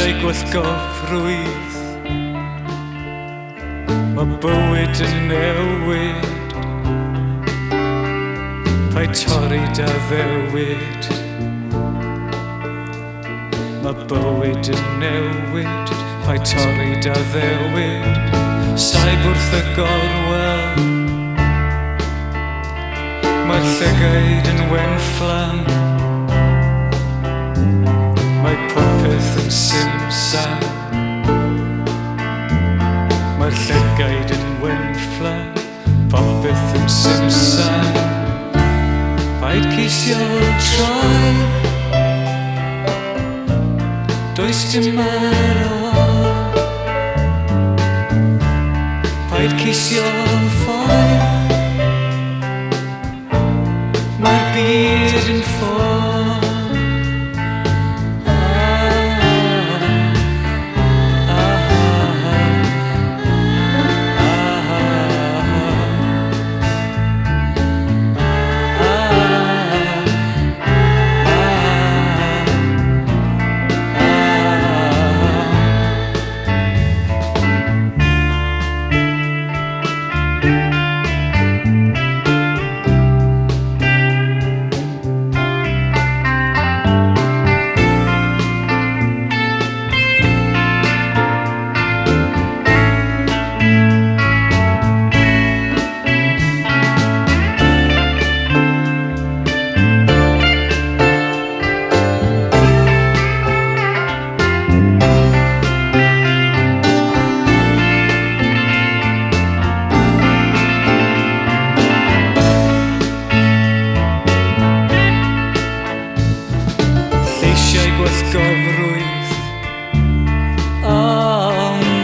lleisiau gwyllgofrwydd. Mae bywyd yn newid, pa'i torri da ddewid. Mae bywyd yn newid, pa'i torri da ddewid. Saib wrth y gorwel, mae'r llygaid yn wenfflam. Mae popeth yn simsam, mae'r llygaid yn wenfflam. Popeth yn simsam. Paid cisio troi, does dim ar ôl. Paid cisio ffoi, mae'r byd yn ffoi. Gofrwydd,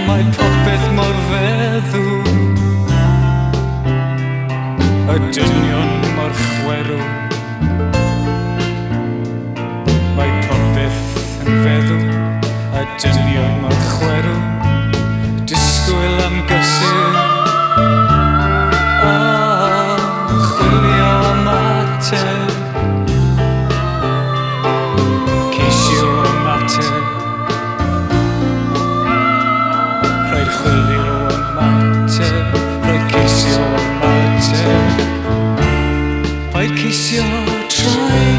mae popeth mor feddw, y dynion mor chwerw. Mae popeth yn feddw, y dynion mor chwerw. Disgwyl am gysur, chwilio am ateb. Chwilio am ateb, rhaid ceisio am ateb. Paid ceisio troi,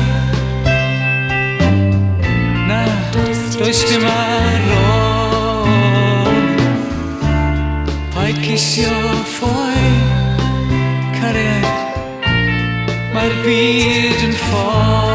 na, does dim ar ôl. Paid ceisio ffoi, cariad, mae'r byd yn ffoi.